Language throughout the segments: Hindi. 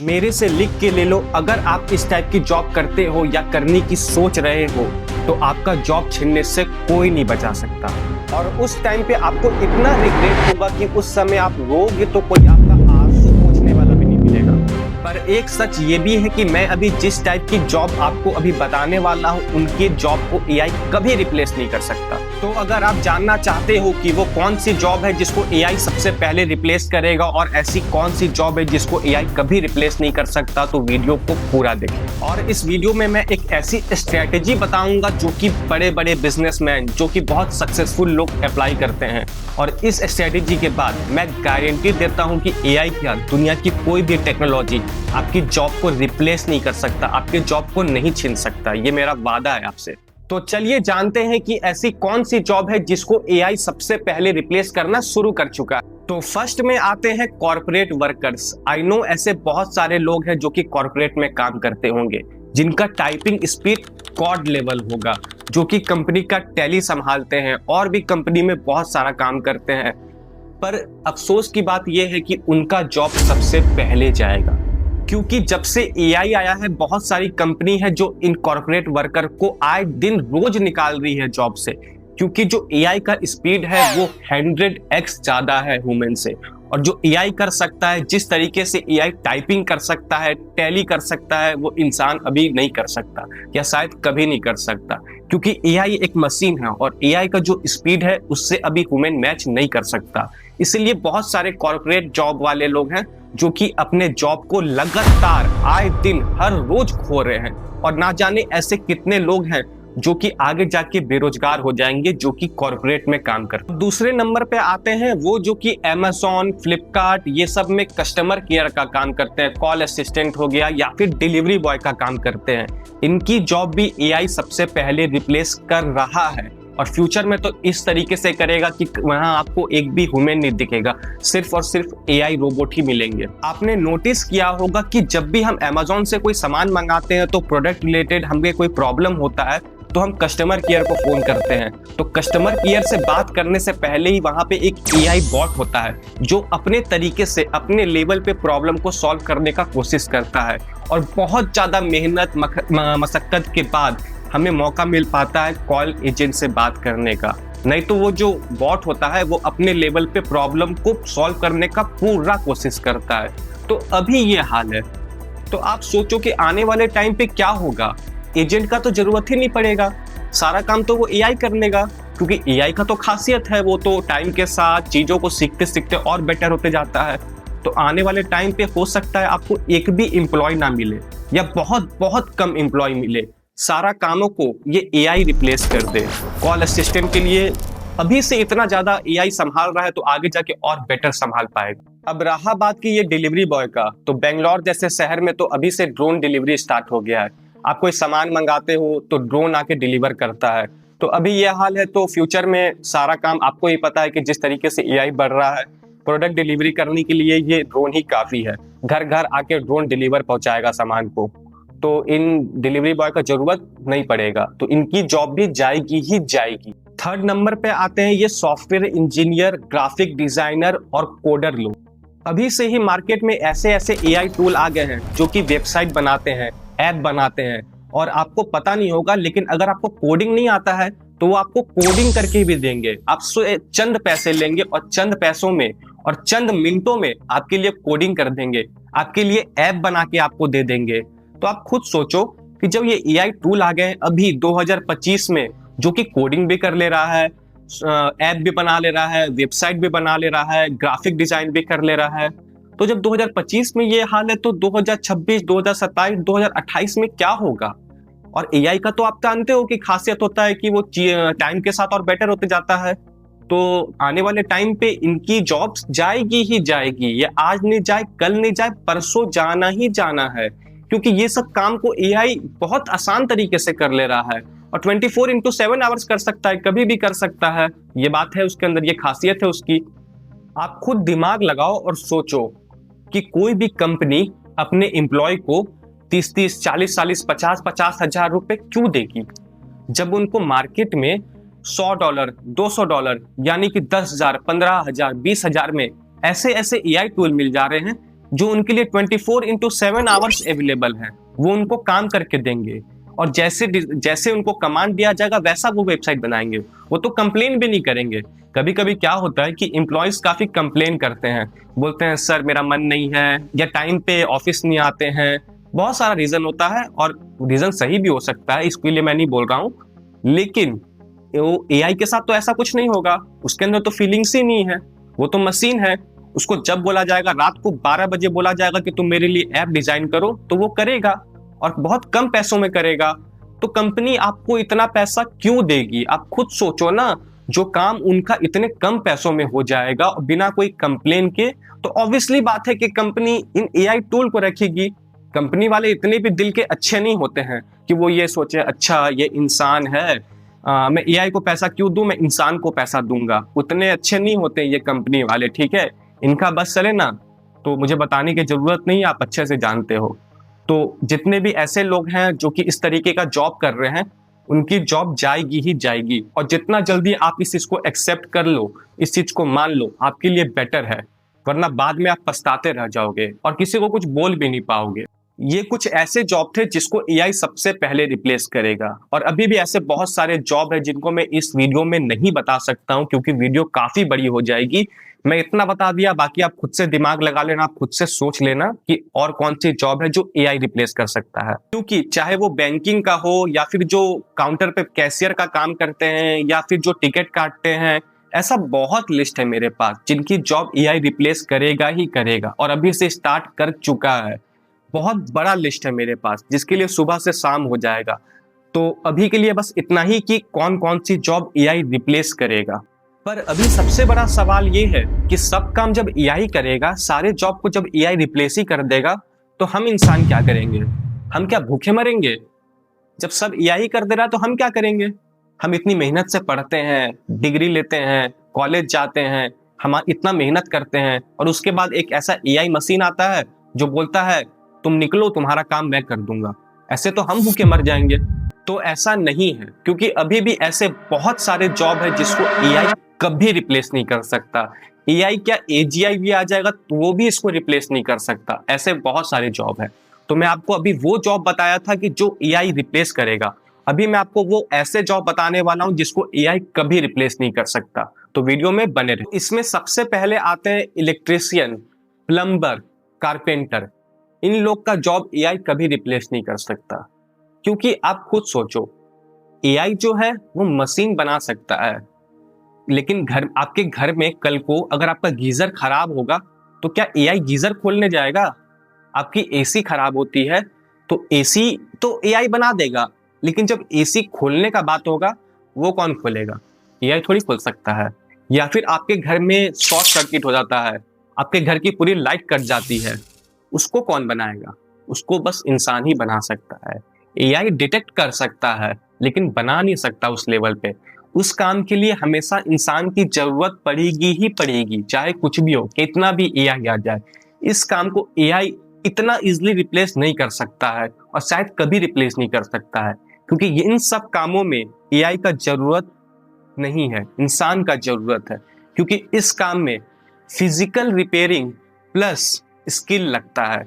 मेरे से लिख के ले लो, अगर आप इस टाइप की जॉब करते हो या करने की सोच रहे हो तो आपका जॉब छीनने से कोई नहीं बचा सकता। और उस टाइम पे आपको इतना रिग्रेट होगा कि उस समय आप रोगे तो कोई आपका आंसू पोंछने वाला भी नहीं मिलेगा। पर एक सच ये भी है कि मैं अभी जिस टाइप की जॉब आपको अभी बताने वाला हूँ, उनके जॉब को एआई कभी रिप्लेस नहीं कर सकता। तो अगर आप जानना चाहते हो कि वो कौन सी जॉब है जिसको एआई सबसे पहले रिप्लेस करेगा और ऐसी कौन सी जॉब है जिसको एआई कभी रिप्लेस नहीं कर सकता, तो वीडियो को पूरा देखें। और इस वीडियो में मैं एक ऐसी स्ट्रेटेजी बताऊंगा जो कि बड़े बड़े बिजनेसमैन, जो कि बहुत सक्सेसफुल लोग अप्लाई करते हैं। और इस स्ट्रेटेजी के बाद मैं गारंटी देता हूं कि एआई क्या, दुनिया की कोई भी टेक्नोलॉजी आपकी जॉब को रिप्लेस नहीं कर सकता, आपके जॉब को नहीं छीन सकता। ये मेरा वादा है आपसे। तो चलिए जानते हैं कि ऐसी कौन सी जॉब है जिसको एआई सबसे पहले रिप्लेस करना शुरू कर चुका है। तो फर्स्ट में आते हैं कॉर्पोरेट वर्कर्स। आई नो ऐसे बहुत सारे लोग हैं जो कि कॉर्पोरेट में काम करते होंगे, जिनका टाइपिंग स्पीड गॉड लेवल होगा, जो कि कंपनी का टैली संभालते हैं और भी कंपनी में बहुत सारा काम करते हैं। पर अफसोस की बात यह है कि उनका जॉब सबसे पहले जाएगा, क्योंकि जब से एआई आया है बहुत सारी कंपनी है जो इन कॉर्पोरेट वर्कर को आए दिन रोज निकाल रही है जॉब से, क्योंकि जो एआई का स्पीड है वो 100x ज्यादा है ह्यूमन से। और जो एआई कर सकता है, जिस तरीके से एआई टाइपिंग कर सकता है, टैली कर सकता है, वो इंसान अभी नहीं कर सकता या शायद कभी नहीं कर सकता, क्योंकि एआई एक मशीन है और एआई का जो स्पीड है उससे अभी ह्यूमन मैच नहीं कर सकता। इसलिए बहुत सारे कॉर्पोरेट जॉब वाले लोग हैं जो कि अपने जॉब को लगातार आए दिन हर रोज खो रहे हैं, और ना जाने ऐसे कितने लोग हैं जो कि आगे जाके बेरोजगार हो जाएंगे जो कि कॉर्पोरेट में काम करते हैं। दूसरे नंबर पे आते हैं वो जो कि अमेज़न, फ्लिपकार्ट, ये सब में कस्टमर केयर का काम करते हैं, कॉल असिस्टेंट हो गया या फिर डिलीवरी बॉय का काम करते हैं। इनकी जॉब भी एआई सबसे पहले रिप्लेस कर रहा है, और फ्यूचर में तो इस तरीके से करेगा कि वहां आपको एक भी ह्यूमन नहीं दिखेगा, सिर्फ और सिर्फ एआई रोबोट ही मिलेंगे। आपने नोटिस किया होगा कि जब भी हम अमेज़न से कोई सामान मंगाते हैं तो प्रोडक्ट रिलेटेड हमें कोई प्रॉब्लम होता है तो हम कस्टमर केयर को फोन करते हैं। तो कस्टमर केयर से बात करने से पहले ही वहां पे एक एआई बॉट होता है जो अपने तरीके से अपने लेवल पे प्रॉब्लम को सॉल्व करने का कोशिश करता है, और बहुत ज्यादा मेहनत मशक्कत के बाद हमें मौका मिल पाता है कॉल एजेंट से बात करने का। नहीं तो वो जो बॉट होता है वो अपने लेवल पे प्रॉब्लम को सॉल्व करने का पूरा कोशिश करता है। तो अभी ये हाल है। तो आप सोचो कि आने वाले टाइम पे क्या होगा। एजेंट का तो जरूरत ही नहीं पड़ेगा, सारा काम तो वो एआई कर लेगा, क्योंकि एआई का तो खासियत है वो तो टाइम के साथ चीजों को सीखते सीखते और बेटर होते जाता है। तो आने वाले टाइम पे हो सकता है आपको एक भी एम्प्लॉय ना मिले या बहुत बहुत कम एम्प्लॉय मिले, सारा कामों को ये एआई रिप्लेस कर दे। कॉल असिस्टेंट के लिए अभी से इतना ज्यादा एआई संभाल रहा है तो आगे जाके और बेटर संभाल पाएगा। अब रहा बात की ये डिलीवरी बॉय का, तो बेंगलोर जैसे शहर में तो अभी से ड्रोन डिलीवरी स्टार्ट हो गया है। आप कोई सामान मंगाते हो तो ड्रोन आके डिलीवर करता है। तो अभी ये हाल है, तो फ्यूचर में सारा काम आपको ही पता है कि जिस तरीके से एआई बढ़ रहा है, प्रोडक्ट डिलीवरी करने के लिए ये ड्रोन ही काफी है। घर घर आके ड्रोन डिलीवर पहुंचाएगा सामान को, तो इन डिलीवरी बॉय का जरूरत नहीं पड़ेगा, तो इनकी जॉब भी जाएगी ही जाएगी। थर्ड नंबर पे आते हैं ये सॉफ्टवेयर इंजीनियर, ग्राफिक डिजाइनर और कोडर लोग। अभी से ही मार्केट में ऐसे ऐसे एआई टूल आ गए हैं जो कि वेबसाइट बनाते हैं, ऐप बनाते हैं, और आपको पता नहीं होगा, लेकिन अगर आपको कोडिंग नहीं आता है तो वो आपको कोडिंग करके भी देंगे। आप चंद पैसे लेंगे और चंद पैसों में और चंद मिनटों में आपके लिए कोडिंग कर देंगे, आपके लिए ऐप बना के आपको दे देंगे। तो आप खुद सोचो कि जब ये एआई टूल आ गए अभी 2025 में, जो कि कोडिंग भी कर ले रहा है, ऐप भी बना ले रहा है, वेबसाइट भी बना ले रहा है, ग्राफिक डिजाइन भी कर ले रहा है, तो जब 2025 में ये हाल है तो 2026, 2027, 2028 में क्या होगा। और एआई का तो आप जानते हो कि खासियत होता है कि वो टाइम के साथ और बेटर होते जाता है। तो आने वाले टाइम पे इनकी जॉब्स जाएगी ही जाएगी, ये आज नहीं जाए, कल नहीं जाए, परसों जाना ही जाना है, क्योंकि ये सब काम को एआई बहुत आसान तरीके से कर ले रहा है और 24/7 आवर्स कर सकता है, कभी भी कर सकता है। ये बात है उसके अंदर, ये खासियत है उसकी। आप खुद दिमाग लगाओ और सोचो कि कोई भी कंपनी अपने एम्प्लॉय को 30-30, 40-40, 50-50 हजार रुपए क्यों देगी, जब उनको मार्केट में $100, $200 यानी कि 10,000, 15,000, 20,000 में ऐसे ऐसे एआई टूल मिल जा रहे हैं जो उनके लिए 24/7 आवर्स अवेलेबल है, वो उनको काम करके देंगे और जैसे जैसे उनको कमांड दिया जाएगा वैसा वो वेबसाइट बनाएंगे। वो तो कंप्लेन भी नहीं करेंगे। कभी कभी क्या होता है कि एम्प्लॉयज काफी कंप्लेन करते हैं, बोलते हैं सर मेरा मन नहीं है, या टाइम पे ऑफिस नहीं आते हैं। बहुत सारा रीजन होता है और रीजन सही भी हो सकता है, इसके लिए मैं नहीं बोल रहा हूँ। लेकिन वो एआई के साथ तो ऐसा कुछ नहीं होगा। उसके अंदर तो फीलिंग्स ही नहीं है, वो तो मशीन है। उसको जब बोला जाएगा, रात को 12 बजे बोला जाएगा कि तुम मेरे लिए ऐप डिजाइन करो, तो वो करेगा और बहुत कम पैसों में करेगा। तो कंपनी आपको इतना पैसा क्यों देगी? आप खुद सोचो ना। जो काम उनका इतने कम पैसों में हो जाएगा और बिना कोई कंप्लेन के, तो ऑब्वियसली बात है कि कंपनी इन एआई टूल को रखेगी। कंपनी वाले इतने भी दिल के अच्छे नहीं होते हैं कि वो ये सोचे अच्छा ये इंसान है, मैं एआई को पैसा क्यों दूं, मैं इंसान को पैसा दूंगा। उतने अच्छे नहीं होते ये कंपनी वाले, ठीक है। इनका बस चले ना तो मुझे बताने की जरूरत नहीं, आप अच्छे से जानते हो। तो जितने भी ऐसे लोग हैं जो कि इस तरीके का जॉब कर रहे हैं, उनकी जॉब जाएगी ही जाएगी। और जितना जल्दी आप इस चीज को एक्सेप्ट कर लो, इस चीज को मान लो, आपके लिए बेटर है। वरना बाद में आप पछताते रह जाओगे और किसी को कुछ बोल भी नहीं पाओगे। ये कुछ ऐसे जॉब थे जिसको एआई सबसे पहले रिप्लेस करेगा, और अभी भी ऐसे बहुत सारे जॉब है जिनको मैं इस वीडियो में नहीं बता सकता हूं क्योंकि वीडियो काफी बड़ी हो जाएगी। मैं इतना बता दिया, बाकी आप खुद से दिमाग लगा लेना, आप खुद से सोच लेना कि और कौन सी जॉब है जो एआई रिप्लेस कर सकता है। क्योंकि चाहे वो बैंकिंग का हो, या फिर जो काउंटर पे कैशियर का काम करते हैं, या फिर जो टिकट काटते हैं, ऐसा बहुत लिस्ट है मेरे पास जिनकी जॉब एआई रिप्लेस करेगा ही करेगा, और अभी से स्टार्ट कर चुका है। बहुत बड़ा लिस्ट है मेरे पास जिसके लिए सुबह से शाम हो जाएगा। तो अभी के लिए बस इतना ही कि कौन कौन सी जॉब एआई रिप्लेस करेगा। पर अभी सबसे बड़ा सवाल ये है कि सब काम जब एआई करेगा, सारे जॉब को जब एआई रिप्लेस ही कर देगा, तो हम इंसान क्या करेंगे? हम क्या भूखे मरेंगे? जब सब एआई कर दे रहा है तो हम क्या करेंगे? हम इतनी मेहनत से पढ़ते हैं, डिग्री लेते हैं, कॉलेज जाते हैं, हम इतना मेहनत करते हैं, और उसके बाद एक ऐसा एआई मशीन आता है जो बोलता है तुम निकलो, तुम्हारा काम मैं कर दूंगा। ऐसे तो हम भूखे मर जाएंगे। तो ऐसा नहीं है, क्योंकि अभी भी ऐसे बहुत सारे जॉब है जिसको एआई कभी रिप्लेस नहीं कर सकता। एआई क्या, एजीआई भी आ जाएगा तो वो भी इसको रिप्लेस नहीं कर सकता। ऐसे बहुत सारे जॉब है। तो मैं आपको अभी वो जॉब बताया था कि जो एआई रिप्लेस करेगा। अभी मैं आपको वो ऐसे जॉब बताने वाला हूं जिसको एआई कभी रिप्लेस नहीं कर सकता। तो वीडियो में बने रहे। इसमें सबसे पहले आते हैं इलेक्ट्रिशियन, प्लम्बर, कारपेंटर। इन लोग का जॉब एआई कभी रिप्लेस नहीं कर सकता। क्योंकि आप खुद सोचो, एआई जो है वो मशीन बना सकता है, लेकिन आपके घर में कल को अगर आपका गीजर खराब होगा तो क्या एआई गीजर खोलने जाएगा? आपकी एसी खराब होती है तो एसी तो एआई बना देगा, लेकिन जब एसी खोलने का बात होगा वो कौन खोलेगा? एआई थोड़ी खोल सकता है। या फिर आपके घर में शॉर्ट सर्किट हो जाता है, आपके घर की पूरी लाइट कट जाती है, उसको कौन बनाएगा? उसको बस इंसान ही बना सकता है। एआई डिटेक्ट कर सकता है लेकिन बना नहीं सकता उस लेवल पे। उस काम के लिए हमेशा इंसान की जरूरत पड़ेगी ही पड़ेगी, चाहे कुछ भी हो, कितना भी एआई आ जाए। इस काम को एआई इतना इजीली रिप्लेस नहीं कर सकता है, और शायद कभी रिप्लेस नहीं कर सकता है, क्योंकि इन सब कामों में एआई का जरूरत नहीं है, इंसान का जरूरत है। क्योंकि इस काम में फिजिकल रिपेयरिंग प्लस स्किल लगता है।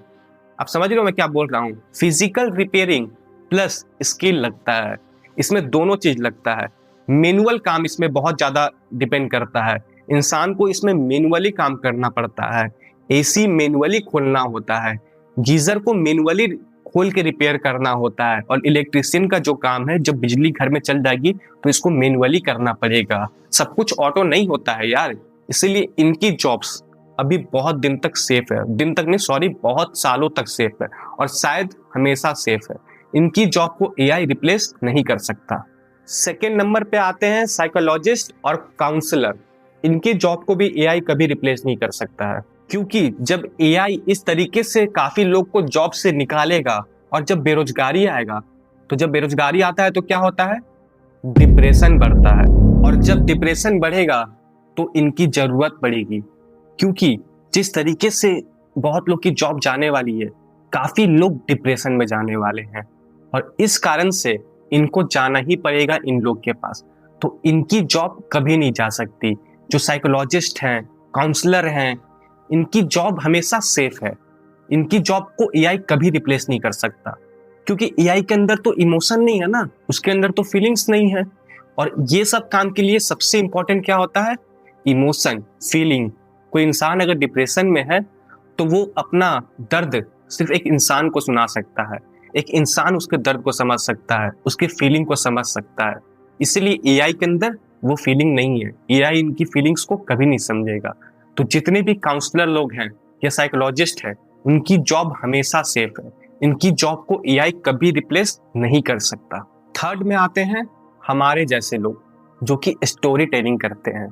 आप समझ रहे हो मैं क्या बोल रहा हूँ? फिजिकल रिपेयरिंग प्लस स्किल लगता है। इसमें दोनों चीज लगता है। मैनुअल काम इसमें बहुत ज्यादा डिपेंड करता है। इंसान को इसमें मैनुअली काम करना पड़ता है। एसी मैनुअली खोलना होता है, गीजर को मैनुअली खोल के रिपेयर करना होता है, और इलेक्ट्रिशियन का जो काम है, जब बिजली घर में चल जाएगी तो इसको मैनुअली करना पड़ेगा। सब कुछ ऑटो नहीं होता है यार। इसीलिए इनकी जॉब्स अभी बहुत दिन तक सेफ है। दिन तक नहीं, सॉरी, बहुत सालों तक सेफ है, और शायद हमेशा सेफ है। इनकी जॉब को एआई रिप्लेस नहीं कर सकता। सेकेंड नंबर पे आते हैं साइकोलॉजिस्ट और काउंसलर। इनकी जॉब को भी एआई कभी रिप्लेस नहीं कर सकता है, क्योंकि जब एआई इस तरीके से काफी लोग को जॉब से निकालेगा, और जब बेरोजगारी आएगा, तो जब बेरोजगारी आता है तो क्या होता है? डिप्रेशन बढ़ता है, और जब डिप्रेशन बढ़ेगा तो इनकी जरूरत बढ़ेगी। क्योंकि जिस तरीके से बहुत लोग की जॉब जाने वाली है, काफी लोग डिप्रेशन में जाने वाले हैं, और इस कारण से इनको जाना ही पड़ेगा इन लोग के पास। तो इनकी जॉब कभी नहीं जा सकती। जो साइकोलॉजिस्ट हैं, काउंसलर हैं, इनकी जॉब हमेशा सेफ है। इनकी जॉब को एआई कभी रिप्लेस नहीं कर सकता, क्योंकि एआई के अंदर तो इमोशन नहीं है ना, उसके अंदर तो फीलिंग्स नहीं है। और ये सब काम के लिए सबसे इंपॉर्टेंट क्या होता है? Emotion, feeling. कोई इंसान अगर डिप्रेशन में है तो वो अपना दर्द सिर्फ एक इंसान को सुना सकता है, एक इंसान उसके दर्द को समझ सकता है, उसकी फीलिंग को समझ सकता है। इसलिए एआई के अंदर वो फीलिंग नहीं है, एआई इनकी फीलिंग्स को कभी नहीं समझेगा। तो जितने भी काउंसलर लोग हैं या साइकोलॉजिस्ट हैं, उनकी जॉब हमेशा सेफ है, इनकी जॉब को एआई कभी रिप्लेस नहीं कर सकता। थर्ड में आते हैं हमारे जैसे लोग जो कि स्टोरी टेलिंग करते हैं।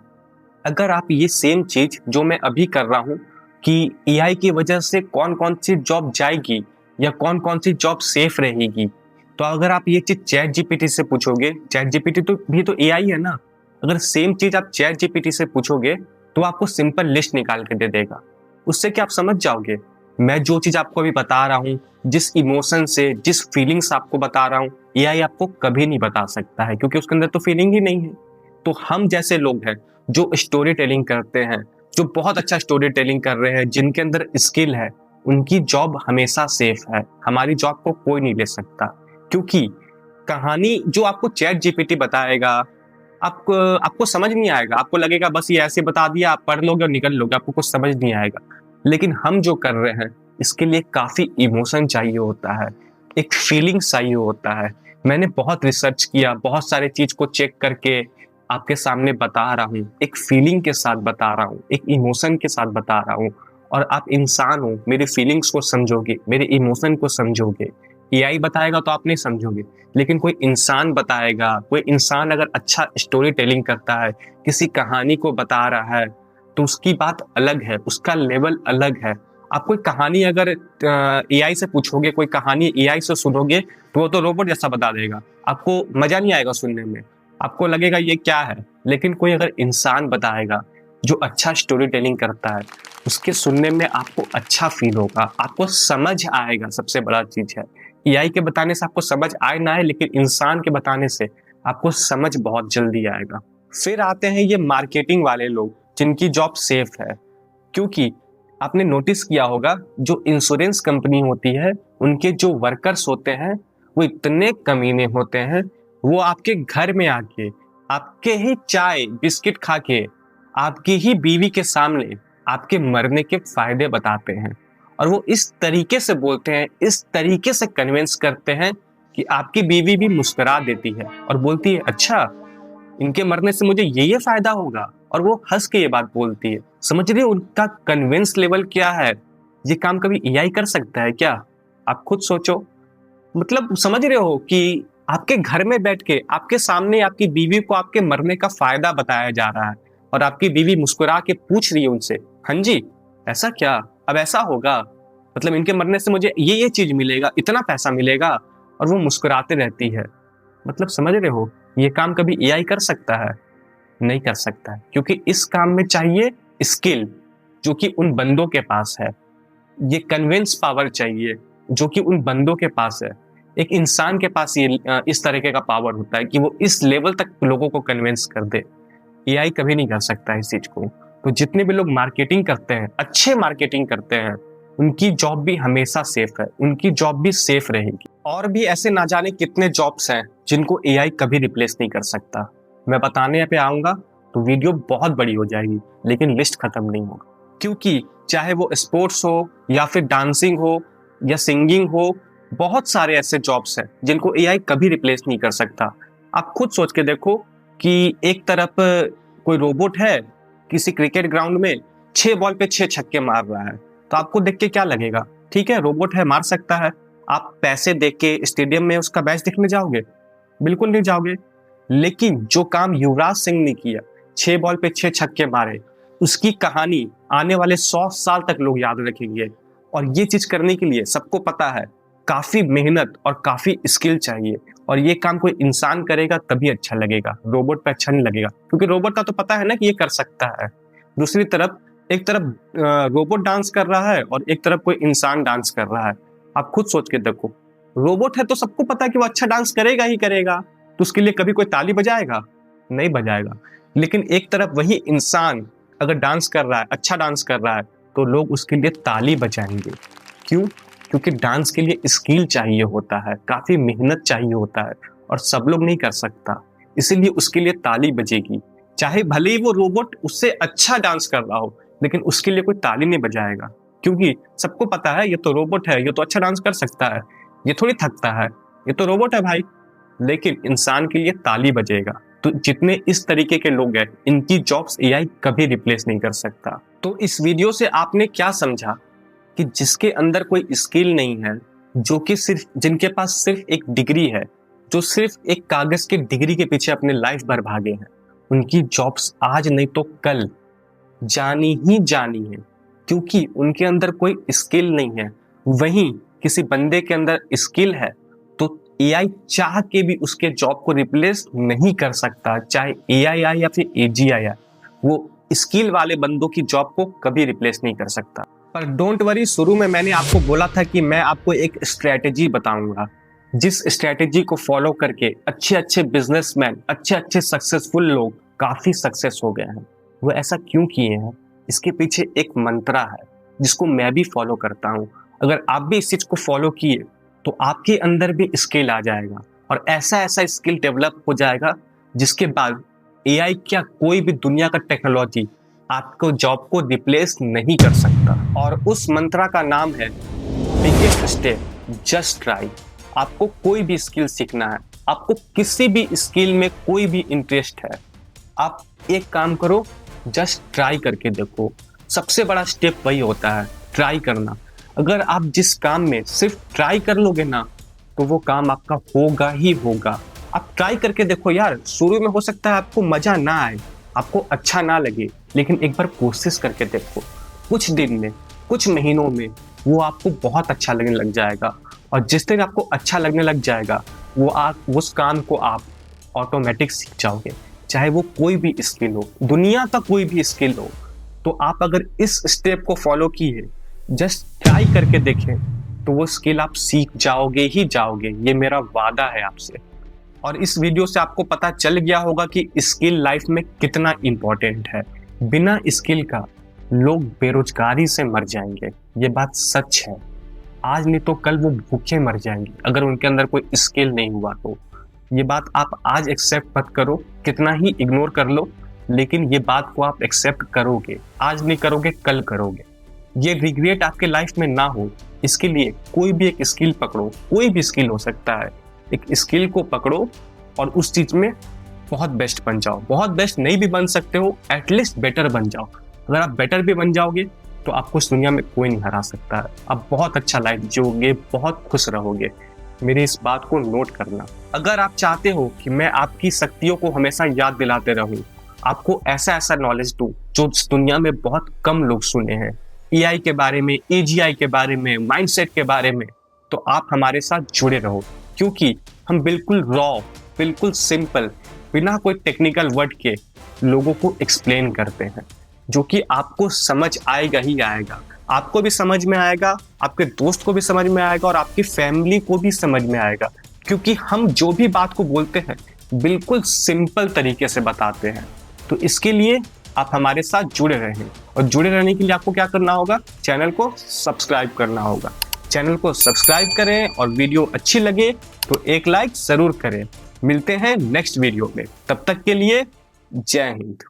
अगर आप ये सेम चीज जो मैं अभी कर रहा हूँ कि एआई की वजह से कौन कौन सी जॉब जाएगी या कौन कौन सी जॉब सेफ रहेगी, तो अगर आप ये चीज चैट जीपीटी से पूछोगे, चैट जीपीटी तो भी तो एआई है ना, अगर सेम चीज आप चैट जीपीटी से पूछोगे तो आपको सिंपल लिस्ट निकाल के दे देगा। उससे क्या आप समझ जाओगे, मैं जो चीज आपको अभी बता रहा हूँ, जिस इमोशन से, जिस फीलिंग्स आपको बता रहा हूँ, एआई आपको कभी नहीं बता सकता है, क्योंकि उसके अंदर तो फीलिंग ही नहीं है। तो हम जैसे लोग हैं जो स्टोरी टेलिंग करते हैं, जो बहुत अच्छा स्टोरी टेलिंग कर रहे हैं, जिनके अंदर स्किल है, उनकी जॉब हमेशा सेफ है। हमारी जॉब को कोई नहीं ले सकता, क्योंकि कहानी जो आपको चैट जीपीटी बताएगा आपको समझ नहीं आएगा। आपको लगेगा बस ये ऐसे बता दिया, आप पढ़ लोगे और निकल लोगे, आपको कुछ समझ नहीं आएगा। लेकिन हम जो कर रहे हैं इसके लिए काफी इमोशन चाहिए होता है, एक फीलिंग चाहिए होता है। मैंने बहुत रिसर्च किया, बहुत सारे चीज को चेक करके आपके सामने बता रहा हूँ, एक फीलिंग के साथ बता रहा हूँ, एक इमोशन के साथ बता रहा हूँ। और आप इंसान हो, मेरी फीलिंग्स को समझोगे, मेरे इमोशन को समझोगे। एआई बताएगा तो आप नहीं समझोगे, लेकिन कोई इंसान बताएगा, कोई इंसान अगर अच्छा स्टोरी टेलिंग करता है, किसी कहानी को बता रहा है, तो उसकी बात अलग है, उसका लेवल अलग है। आप कोई कहानी अगर एआई से पूछोगे, कोई कहानी एआई से सुनोगे, तो वो तो रोबोट जैसा बता देगा, आपको मजा नहीं आएगा सुनने में, आपको लगेगा ये क्या है। लेकिन कोई अगर इंसान बताएगा जो अच्छा स्टोरी टेलिंग करता है, उसके सुनने में आपको अच्छा फील होगा, आपको समझ आएगा। सबसे बड़ा चीज है, एआई के बताने से आपको समझ आए ना आए, लेकिन इंसान के बताने से आपको समझ बहुत जल्दी आएगा। फिर आते हैं ये मार्केटिंग वाले लोग जिनकी जॉब सेफ है, क्योंकि आपने नोटिस किया होगा जो इंश्योरेंस कंपनी होती है, उनके जो वर्कर्स होते हैं वो इतने कमीने होते हैं, वो आपके घर में आके आपके ही चाय बिस्किट खा के आपकी ही बीवी के सामने आपके मरने के फायदे बताते हैं। और वो इस तरीके से बोलते हैं, इस तरीके से कन्विंस करते हैं कि आपकी बीवी भी मुस्कुरा देती है और बोलती है अच्छा, इनके मरने से मुझे ये फायदा होगा, और वो हंस के ये बात बोलती है। समझ रहे हो उनका कन्विंस लेवल क्या है? ये काम कभी एआई कर सकता है क्या? आप खुद सोचो। मतलब समझ रहे हो कि आपके घर में बैठ के आपके सामने आपकी बीवी को आपके मरने का फायदा बताया जा रहा है, और आपकी बीवी मुस्कुरा के पूछ रही है उनसे, हाँ जी ऐसा क्या, अब ऐसा होगा, मतलब इनके मरने से मुझे ये चीज मिलेगा, इतना पैसा मिलेगा, और वो मुस्कुराते रहती है। मतलब समझ रहे हो, ये काम कभी एआई कर सकता है? नहीं कर सकता है, क्योंकि इस काम में चाहिए स्किल जो कि उन बंदों के पास है, ये कन्विंस पावर चाहिए जो कि उन बंदों के पास है। एक इंसान के पास ये इस तरीके का पावर होता है कि वो इस लेवल तक लोगों को कन्विंस कर दे। एआई कभी नहीं कर सकता इस चीज को। तो जितने भी लोग मार्केटिंग करते हैं, अच्छे मार्केटिंग करते हैं, उनकी जॉब भी हमेशा सेफ है, उनकी जॉब भी सेफ रहेगी। और भी ऐसे ना जाने कितने जॉब्स हैं जिनको एआई कभी रिप्लेस नहीं कर सकता। मैं बताने पे आऊंगा तो वीडियो बहुत बड़ी हो जाएगी, लेकिन लिस्ट खत्म नहीं होगा, क्योंकि चाहे वो स्पोर्ट्स हो या फिर डांसिंग हो या सिंगिंग हो, बहुत सारे ऐसे जॉब्स हैं जिनको एआई कभी रिप्लेस नहीं कर सकता। आप खुद सोच के देखो कि एक तरफ कोई रोबोट है किसी क्रिकेट ग्राउंड में 6 बॉल पे 6 छक्के मार रहा है, तो आपको देख के क्या लगेगा? ठीक है, रोबोट है, मार सकता है। आप पैसे दे के स्टेडियम में उसका मैच देखने जाओगे? बिल्कुल नहीं जाओगे। लेकिन जो काम युवराज सिंह ने किया, 6 बॉल पे 6 छक्के मारे, उसकी कहानी आने वाले 100 साल तक लोग याद रखेंगे। और ये चीज करने के लिए सबको पता है काफी मेहनत और काफी स्किल चाहिए, और ये काम कोई इंसान करेगा तभी अच्छा लगेगा, रोबोट पे अच्छा नहीं लगेगा, क्योंकि रोबोट का तो पता है ना कि ये कर सकता है। दूसरी तरफ एक तरफ रोबोट डांस कर रहा है और एक तरफ कोई इंसान डांस कर रहा है। आप खुद सोच के देखो, रोबोट है तो सबको पता है कि वो अच्छा डांस करेगा ही करेगा, तो उसके लिए कभी कोई ताली बजाएगा? नहीं बजाएगा। लेकिन एक तरफ वही इंसान अगर डांस कर रहा है, अच्छा डांस कर रहा है, तो लोग उसके लिए ताली बजाएंगे। क्यों? क्योंकि डांस के लिए स्किल चाहिए होता है, काफ़ी मेहनत चाहिए होता है और सब लोग नहीं कर सकता। इसीलिए उसके लिए ताली बजेगी। चाहे भले ही वो रोबोट उससे अच्छा डांस कर रहा हो, लेकिन उसके लिए कोई ताली नहीं बजाएगा, क्योंकि सबको पता है ये तो रोबोट है, ये तो अच्छा डांस कर सकता है, ये थोड़ी थकता है, ये तो रोबोट है भाई। लेकिन इंसान के लिए ताली बजेगा। तो जितने इस तरीके के लोग हैं, इनकी जॉब्स एआई कभी रिप्लेस नहीं कर सकता। तो इस वीडियो से आपने क्या समझा कि जिसके अंदर कोई स्किल नहीं है, जो कि जिनके पास सिर्फ एक डिग्री है, जो सिर्फ एक कागज के डिग्री के पीछे अपने लाइफ भर भागे हैं, उनकी जॉब्स आज नहीं तो कल जानी ही जानी है, क्योंकि उनके अंदर कोई स्किल नहीं है। वहीं किसी बंदे के अंदर स्किल है तो एआई चाह के भी उसके जॉब को रिप्लेस नहीं कर सकता। चाहे एआई आए या फिर एजीआई आए, वो स्किल वाले बंदों की जॉब को कभी रिप्लेस नहीं कर सकता। पर डोंट वरी, शुरू में मैंने आपको बोला था कि मैं आपको एक स्ट्रेटेजी बताऊंगा, जिस स्ट्रेटेजी को फॉलो करके अच्छे अच्छे बिजनेसमैन, अच्छे अच्छे सक्सेसफुल लोग काफी सक्सेस हो गए हैं। वो ऐसा क्यों किए हैं? इसके पीछे एक मंत्रा है जिसको मैं भी फॉलो करता हूँ। अगर आप भी इस चीज को फॉलो किए तो आपके अंदर भी स्किल आ जाएगा और ऐसा ऐसा स्किल डेवलप हो जाएगा जिसके बाद एआई क्या, कोई भी दुनिया का टेक्नोलॉजी आपको जॉब को रिप्लेस नहीं कर सकता। और उस मंत्रा का नाम है बिगेस्ट स्टेप, जस्ट ट्राई। आपको कोई भी स्किल सीखना है, आपको किसी भी स्किल में कोई भी इंटरेस्ट है, आप एक काम करो, जस्ट ट्राई करके देखो। सबसे बड़ा स्टेप वही होता है, ट्राई करना। अगर आप जिस काम में सिर्फ ट्राई कर लोगे ना, तो वो काम आपका होगा ही होगा। आप ट्राई करके देखो यार, शुरू में हो सकता है आपको मजा ना आए, आपको अच्छा ना लगे, लेकिन एक बार कोशिश करके देखो। कुछ दिन में, कुछ महीनों में वो आपको बहुत अच्छा लगने लग जाएगा। और जिस दिन आपको अच्छा लगने लग जाएगा, वो आप उस काम को आप ऑटोमेटिक सीख जाओगे। चाहे वो कोई भी स्किल हो, दुनिया का कोई भी स्किल हो। तो आप अगर इस स्टेप को फॉलो किए, जस्ट ट्राई करके देखें, तो वो स्किल आप सीख जाओगे ही जाओगे। ये मेरा वादा है आपसे। और इस वीडियो से आपको पता चल गया होगा कि स्किल लाइफ में कितना इंपॉर्टेंट है। बिना स्किल का लोग बेरोजगारी से मर जाएंगे, ये बात सच है। आज नहीं तो कल वो भूखे मर जाएंगे अगर उनके अंदर कोई स्किल नहीं हुआ तो। ये बात आप आज एक्सेप्ट मत करो, कितना ही इग्नोर कर लो, लेकिन ये बात को आप एक्सेप्ट करोगे। आज नहीं करोगे, कल करोगे। ये रिग्रेट आपके लाइफ में ना हो, इसके लिए कोई भी एक स्किल पकड़ो। कोई भी स्किल हो सकता है, एक स्किल को पकड़ो और उस चीज में बहुत बेस्ट बन जाओ। बहुत बेस्ट नहीं भी बन सकते हो, एटलीस्ट बेटर बन जाओ। अगर आप बेटर भी बन जाओगे तो आपको इस दुनिया में कोई नहीं हरा सकता है। आप बहुत अच्छा लाइफ जियोगे, बहुत खुश रहोगे। मेरी इस बात को नोट करना। अगर आप चाहते हो कि मैं आपकी शक्तियों को हमेशा याद दिलाते रहूं, आपको ऐसा ऐसा नॉलेज दूं जो इस दुनिया में बहुत कम लोग सुने हैं, एआई के बारे में, एजीआई के बारे में, माइंडसेट के बारे में, तो आप हमारे साथ जुड़े रहो। क्योंकि हम बिल्कुल रॉ, बिल्कुल सिंपल, बिना कोई टेक्निकल वर्ड के लोगों को एक्सप्लेन करते हैं, जो कि आपको समझ आएगा ही आएगा। आपको भी समझ में आएगा, आपके दोस्त को भी समझ में आएगा और आपकी फैमिली को भी समझ में आएगा। क्योंकि हम जो भी बात को बोलते हैं बिल्कुल सिंपल तरीके से बताते हैं। तो इसके लिए आप हमारे साथ जुड़े रहें, और जुड़े रहने के लिए आपको क्या करना होगा, चैनल को सब्सक्राइब करना होगा। चैनल को सब्सक्राइब करें और वीडियो अच्छी लगे तो एक लाइक जरूर करें। मिलते हैं नेक्स्ट वीडियो में, तब तक के लिए जय हिंद।